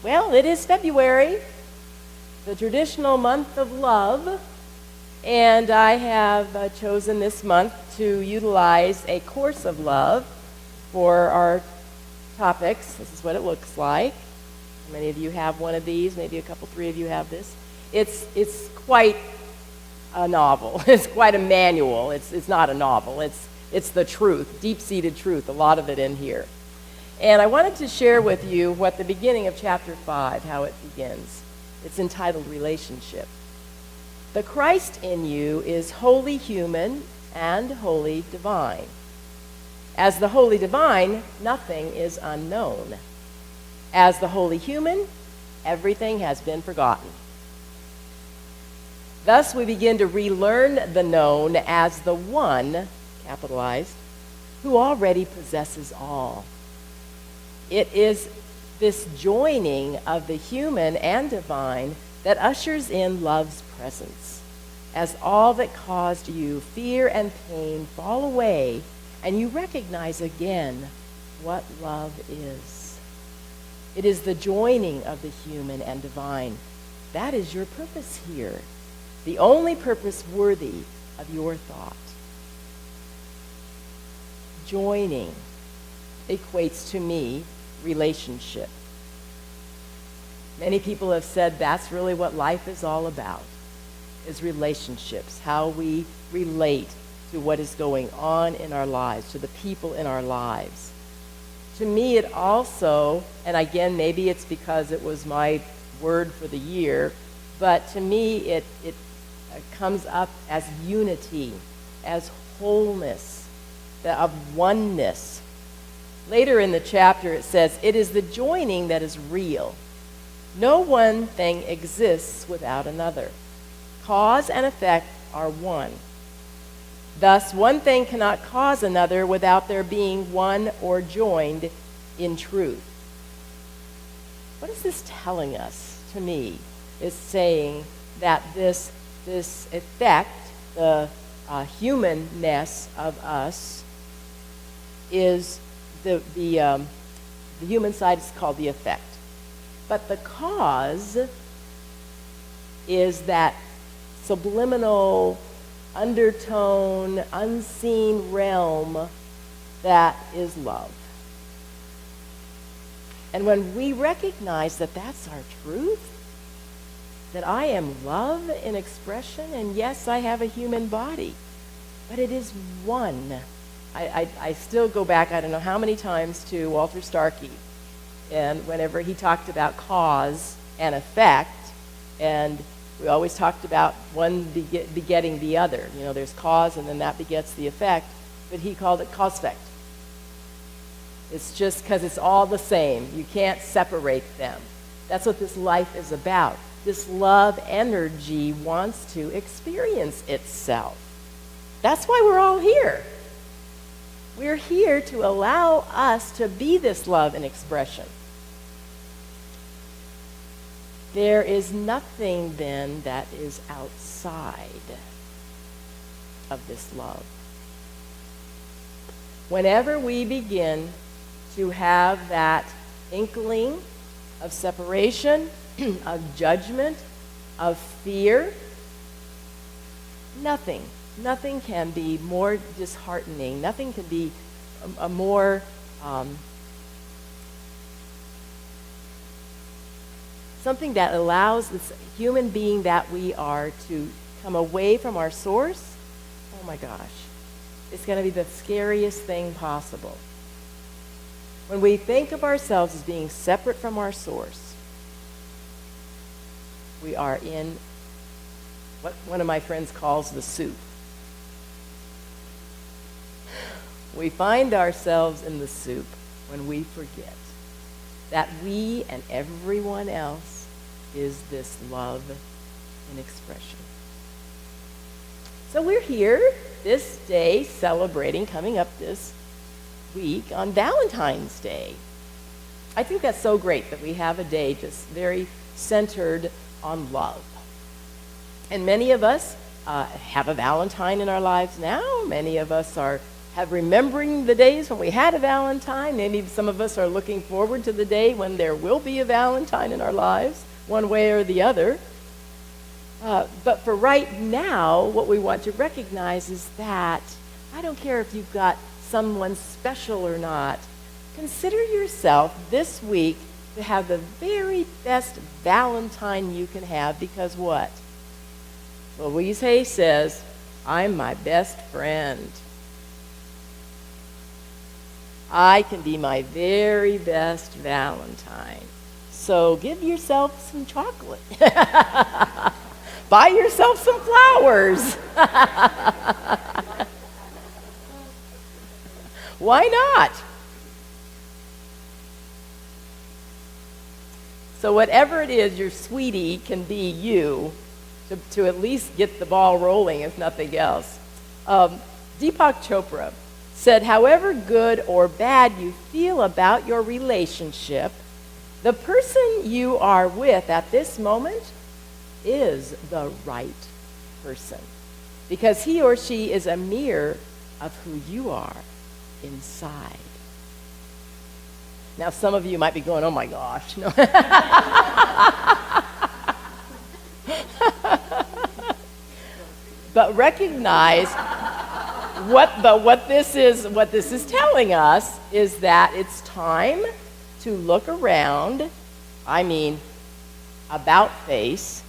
Well, it is February, the traditional month of love, and I have chosen this month to utilize a course of love for our topics. This is what it looks like. Many of you have one of these, maybe a couple, three of you have this. It's quite a novel. It's quite a manual. It's not a novel. It's the truth, deep-seated truth, a lot of it in here. And I wanted to share with you what the beginning of chapter 5, how it begins. It's entitled Relationship. The Christ in you is wholly human and wholly divine. As the wholly divine, nothing is unknown. As the wholly human, everything has been forgotten. Thus, we begin to relearn the known as the one, capitalized, who already possesses all. It is this joining of the human and divine that ushers in love's presence, as all that caused you fear and pain fall away, and you recognize again what love is. It is the joining of the human and divine. That is your purpose here, the only purpose worthy of your thought. Joining equates to me relationship. Many people have said that's really what life is all about, is relationships, how we relate to what is going on in our lives, to the people in our lives. To me, it also, and again, maybe it's because it was my word for the year, but to me, it comes up as unity, as wholeness, of oneness. Later in the chapter, it says, it is the joining that is real. No one thing exists without another. Cause and effect are one. Thus, one thing cannot cause another without there being one or joined in truth. What is this telling us, to me? It's saying that this effect, the humanness of us, is the human side is called the effect. But the cause is that subliminal, undertone, unseen realm that is love. And when we recognize that that's our truth, that I am love in expression, and yes, I have a human body, but it is one. I still go back, I don't know how many times, to Walter Starkey, and whenever he talked about cause and effect, and we always talked about one begetting the other. You know, there's cause, and then that begets the effect, but he called it cause-effect. It's just because it's all the same. You can't separate them. That's what this life is about. This love energy wants to experience itself. That's why we're all here. We're here to allow us to be this love and expression. There is nothing then that is outside of this love. Whenever we begin to have that inkling of separation, of judgment, of fear, nothing can be more disheartening. Nothing can be a more something that allows this human being that we are to come away from our source. Oh my gosh. It's going to be the scariest thing possible. When we think of ourselves as being separate from our source, we are in what one of my friends calls the soup. We find ourselves in the soup when we forget that we and everyone else is this love in expression. So we're here this day celebrating, coming up this week on Valentine's Day. I think that's so great that we have a day just very centered on love. And many of us have a Valentine in our lives now. Many of us are have remembering the days when we had a Valentine. Maybe some of us are looking forward to the day when there will be a Valentine in our lives, one way or the other. But for right now, what we want to recognize is that I don't care if you've got someone special or not. Consider yourself this week to have the very best Valentine you can have, because what? Louise Hay says, I'm my best friend. I can be my very best Valentine. So give yourself some chocolate. Buy yourself some flowers. Why not? So whatever it is, your sweetie can be you to at least get the ball rolling, if nothing else. Deepak Chopra said, however good or bad you feel about your relationship, the person you are with at this moment is the right person, because he or she is a mirror of who you are inside. Now, some of you might be going, oh my gosh. No. But recognize what this is telling us is that it's time to look around, about face,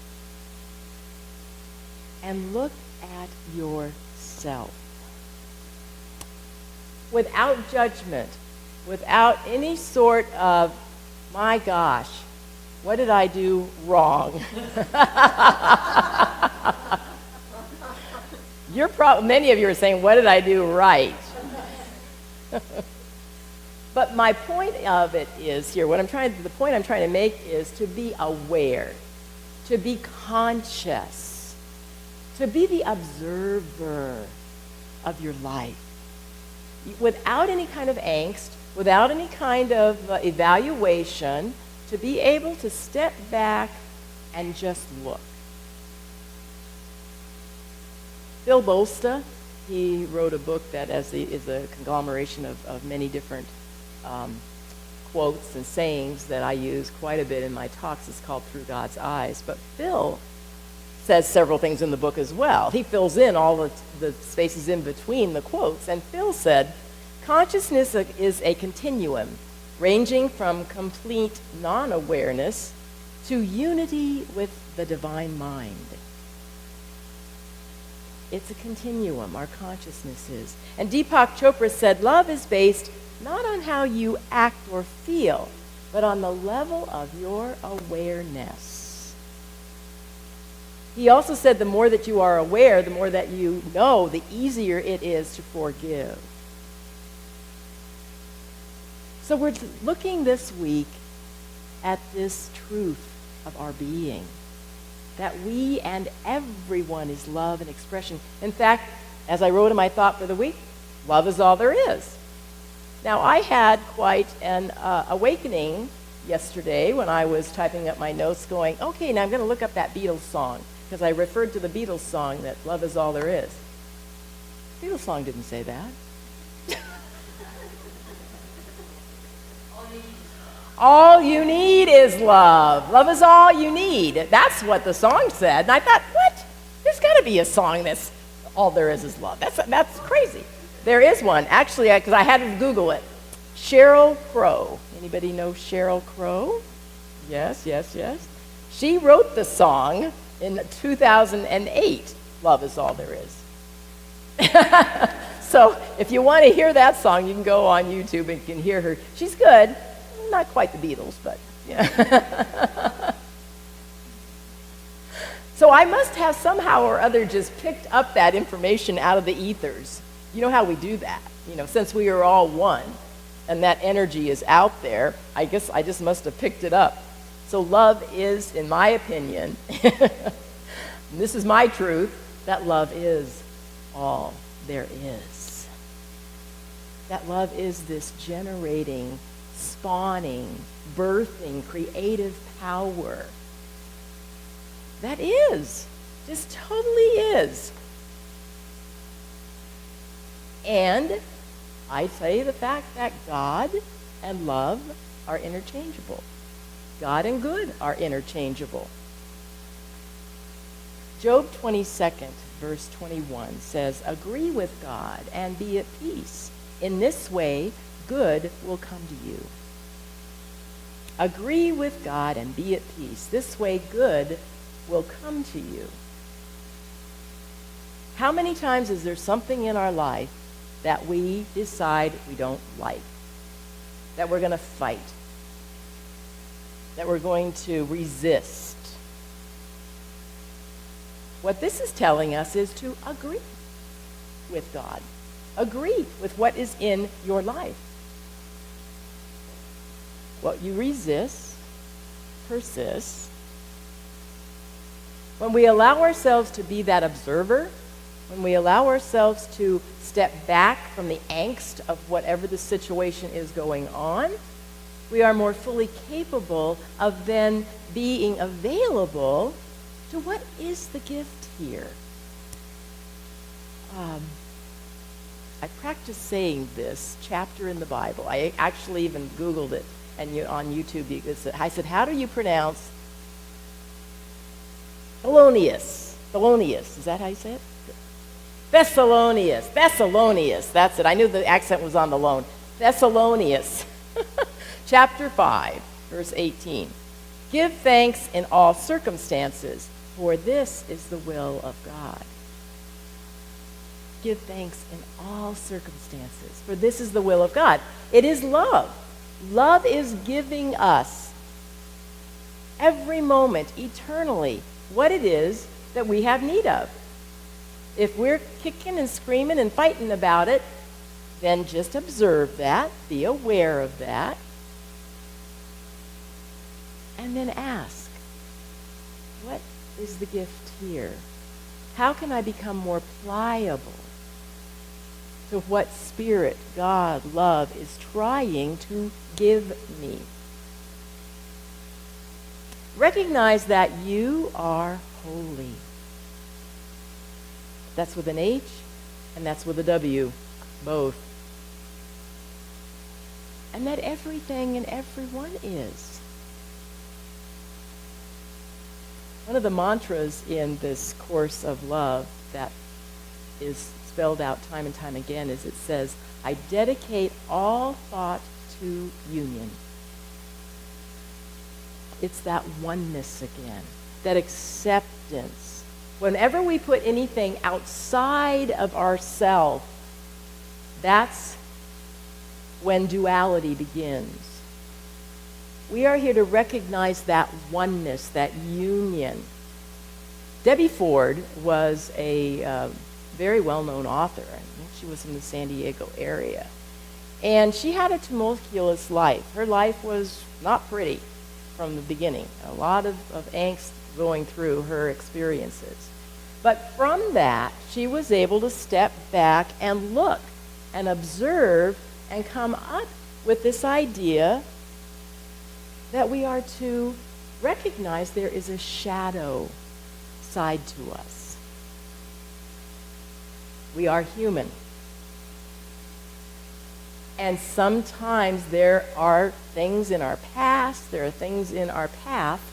and look at yourself. Without judgment, without any sort of, my gosh, what did I do wrong? Many of you are saying, what did I do right? But my point of it is here, the point I'm trying to make is to be aware, to be conscious, to be the observer of your life. Without any kind of angst, without any kind of evaluation, to be able to step back and just look. Phil Bolsta, he wrote a book that is a conglomeration of many different quotes and sayings that I use quite a bit in my talks. It's called Through God's Eyes. But Phil says several things in the book as well. He fills in all the spaces in between the quotes. And Phil said, consciousness is a continuum ranging from complete non-awareness to unity with the divine mind. It's a continuum, our consciousness is. And Deepak Chopra said, love is based not on how you act or feel, but on the level of your awareness. He also said the more that you are aware, the more that you know, the easier it is to forgive. So we're looking this week at this truth of our being, that we and everyone is love and expression. In fact, as I wrote in my thought for the week, love is all there is. Now, I had quite an awakening yesterday when I was typing up my notes going, okay, now I'm going to look up that Beatles song, because I referred to the Beatles song that love is all there is. The Beatles song didn't say that. All you need is love. Love is all you need. That's what the song said. And I thought, what? There's got to be a song that's all there is love. That's crazy. There is one. Actually, because I had to Google it. Sheryl Crow. Anybody know Sheryl Crow? Yes. She wrote the song in 2008, Love is All There Is. So if you want to hear that song, you can go on YouTube and you can hear her. She's good. Not quite the Beatles, but yeah. So I must have somehow or other just picked up that information out of the ethers. You know how we do that? Since we are all one and that energy is out there, I guess I just must have picked it up. So love is, in my opinion, and this is my truth, that love is all there is. That love is this generating, spawning, birthing, creative power. That is, just totally is. And I say the fact that God and love are interchangeable. God and good are interchangeable. Job 22nd, verse 21 says, agree with God and be at peace. In this way, good will come to you. Agree with God and be at peace. This way, good will come to you. How many times is there something in our life that we decide we don't like, that we're going to fight, that we're going to resist? What this is telling us is to agree with God. Agree with what is in your life. What you resist persists. When we allow ourselves to be that observer, when we allow ourselves to step back from the angst of whatever the situation is going on, we are more fully capable of then being available to what is the gift here. I practiced saying this chapter in the Bible. I actually even Googled it and on YouTube. I said, how do you pronounce Thelonious? Thelonious, is that how you say it? Thessalonius. Thessalonius, that's it. I knew the accent was on the loan. Thessalonius, chapter 5, verse 18. Give thanks in all circumstances, for this is the will of God. Give thanks in all circumstances, for this is the will of God. It is love. Love is giving us every moment, eternally, what it is that we have need of. If we're kicking and screaming and fighting about it, then just observe that, be aware of that, and then ask, what is the gift here? How can I become more pliable to what Spirit, God, love is trying to give me? Recognize that you are holy. That's with an H and that's with a W, both. And that everything and everyone is. One of the mantras in this course of love that is spelled out time and time again is it says, I dedicate all thought to union. It's that oneness again, that acceptance. Whenever we put anything outside of ourselves, that's when duality begins. We are here to recognize that oneness, that union. Debbie Ford was a very well-known author. I think she was in the San Diego area. And she had a tumultuous life. Her life was not pretty from the beginning. A lot of angst going through her experiences. But from that, she was able to step back and look and observe and come up with this idea that we are to recognize there is a shadow side to us. We are human. And sometimes there are things in our past, there are things in our path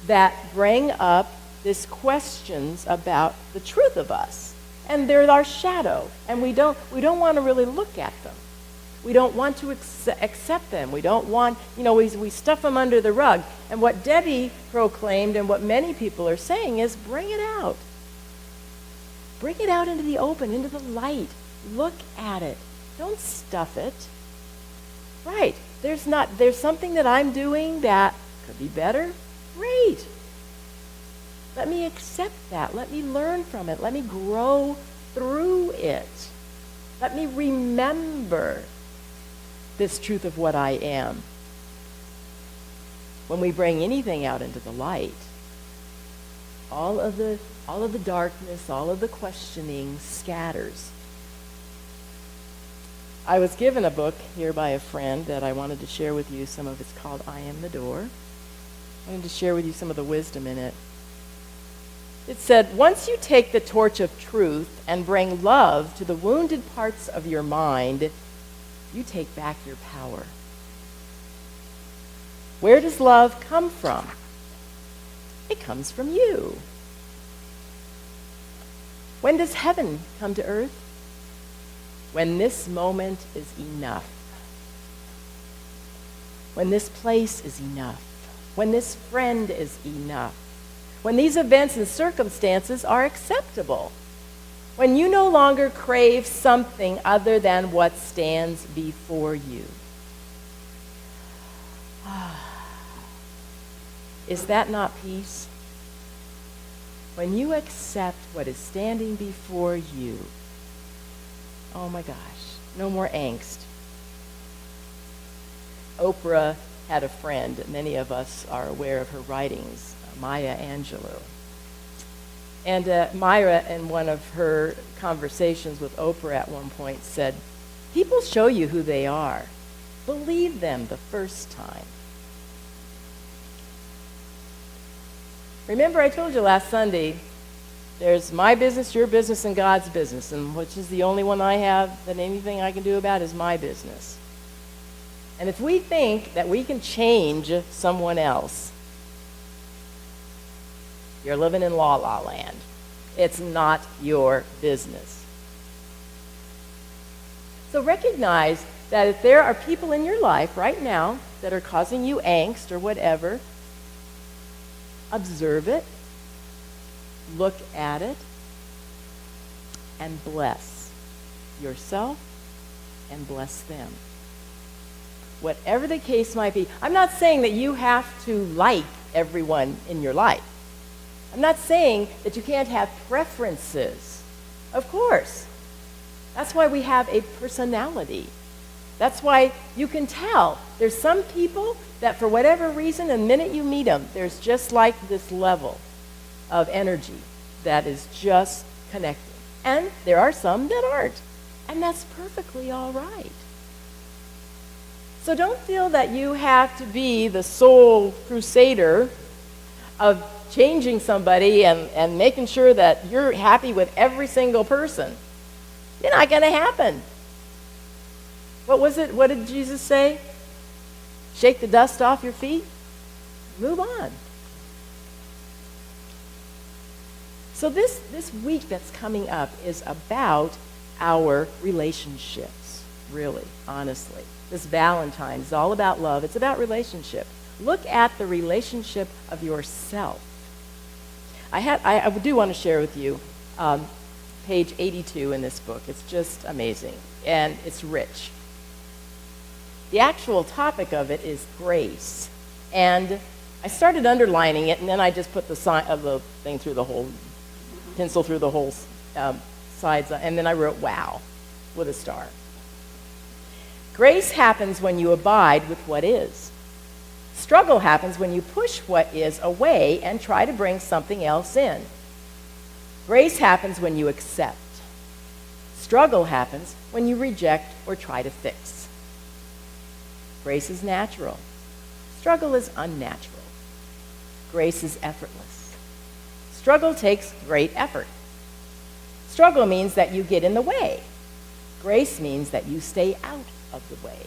that bring up these questions about the truth of us. And they're our shadow. And we don't want to really look at them. We don't want to accept them. We don't want, we stuff them under the rug. And what Debbie proclaimed and what many people are saying is bring it out. Bring it out into the open, into the light. Look at it. Don't stuff it. Right. There's something that I'm doing that could be better. Great. Let me accept that. Let me learn from it. Let me grow through it. Let me remember this truth of what I am. When we bring anything out into the light, all of the darkness, all of the questioning scatters. I was given a book here by a friend that I wanted to share with you. Some of it's called I Am the Door. I wanted to share with you some of the wisdom in it. It said, once you take the torch of truth and bring love to the wounded parts of your mind, you take back your power. Where does love come from? It comes from you. When does heaven come to earth? When this moment is enough. When this place is enough. When this friend is enough. When these events and circumstances are acceptable. When you no longer crave something other than what stands before you. Is that not peace? When you accept what is standing before you, oh my gosh, no more angst. Oprah had a friend, many of us are aware of her writings, Maya Angelou. And Myra, in one of her conversations with Oprah at one point, said, people show you who they are. Believe them the first time. Remember, I told you last Sunday, there's my business, your business, and God's business, and which is the only one I have that anything I can do about is my business. And if we think that we can change someone else, you're living in la-la land. It's not your business. So recognize that if there are people in your life right now that are causing you angst or whatever, observe it, look at it, and bless yourself and bless them. Whatever the case might be. I'm not saying that you have to like everyone in your life. I'm not saying that you can't have preferences. Of course. That's why we have a personality. That's why you can tell. There's some people that for whatever reason, the minute you meet them, there's just like this level of energy that is just connecting. And there are some that aren't. And that's perfectly all right. So don't feel that you have to be the sole crusader of changing somebody and making sure that you're happy with every single person. It's not going to happen. What was it? What did Jesus say? Shake the dust off your feet. Move on. So this week that's coming up is about our relationships, really, honestly. This Valentine's is all about love. It's about relationship. Look at the relationship of yourself. I do want to share with you page 82 in this book. It's just amazing, and it's rich. The actual topic of it is grace. And I started underlining it, and then I just put the sign of the thing through the whole, pencil through the whole sides, and then I wrote, wow, with a star. Grace happens when you abide with what is. Struggle happens when you push what is away and try to bring something else in. Grace happens when you accept. Struggle happens when you reject or try to fix. Grace is natural. Struggle is unnatural. Grace is effortless. Struggle takes great effort. Struggle means that you get in the way. Grace means that you stay out of the way.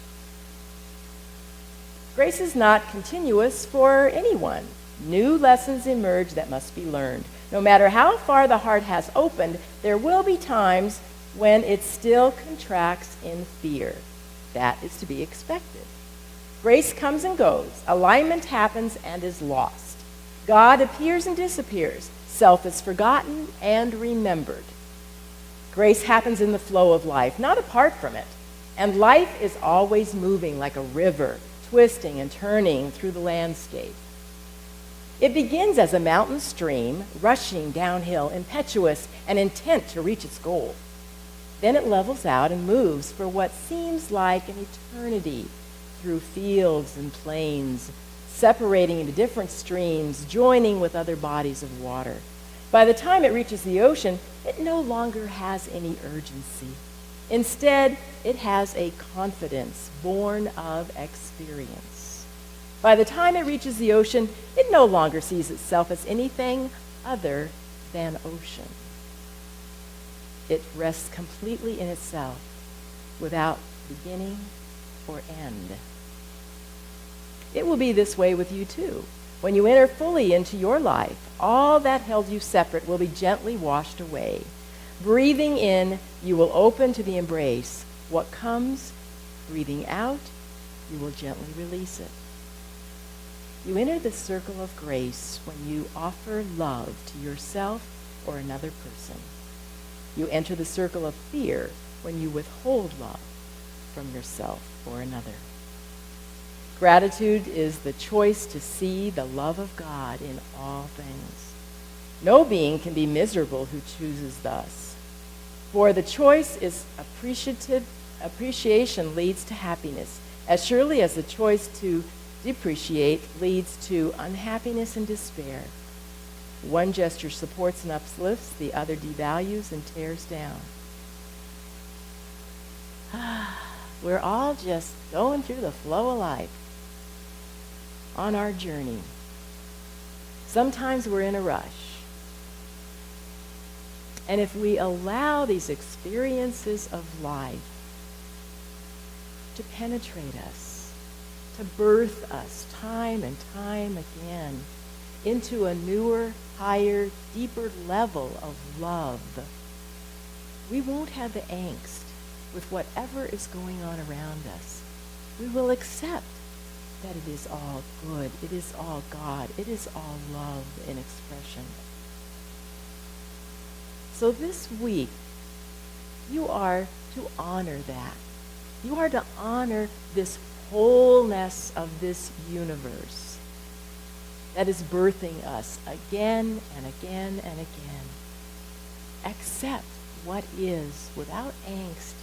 Grace is not continuous for anyone. New lessons emerge that must be learned. No matter how far the heart has opened, there will be times when it still contracts in fear. That is to be expected. Grace comes and goes. Alignment happens and is lost. God appears and disappears. Self is forgotten and remembered. Grace happens in the flow of life, not apart from it. And life is always moving like a river, twisting and turning through the landscape. It begins as a mountain stream, rushing downhill, impetuous and intent to reach its goal. Then it levels out and moves for what seems like an eternity through fields and plains, separating into different streams, joining with other bodies of water. By the time it reaches the ocean, it no longer has any urgency. Instead, it has a confidence born of experience. By the time it reaches the ocean, it no longer sees itself as anything other than ocean. It rests completely in itself, without beginning or end. It will be this way with you too. When you enter fully into your life, all that held you separate will be gently washed away. Breathing in, you will open to the embrace. What comes, breathing out, you will gently release it. You enter the circle of grace when you offer love to yourself or another person. You enter the circle of fear when you withhold love from yourself or another. Gratitude is the choice to see the love of God in all things. No being can be miserable who chooses thus. For the choice is appreciation leads to happiness, as surely as the choice to depreciate leads to unhappiness and despair. One gesture supports and uplifts, the other devalues and tears down. We're all just going through the flow of life on our journey. Sometimes we're in a rush. And if we allow these experiences of life to penetrate us, to birth us time and time again into a newer, higher, deeper level of love, we won't have the angst with whatever is going on around us. We will accept that it is all good, it is all God, it is all love in expression. So this week, you are to honor that. You are to honor this wholeness of this universe that is birthing us again and again and again. Accept what is without angst.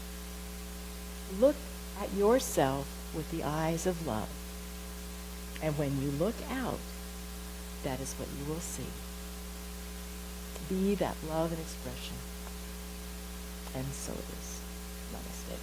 Look at yourself with the eyes of love. And when you look out, that is what you will see. Be that love and expression. And so it is. Namaste.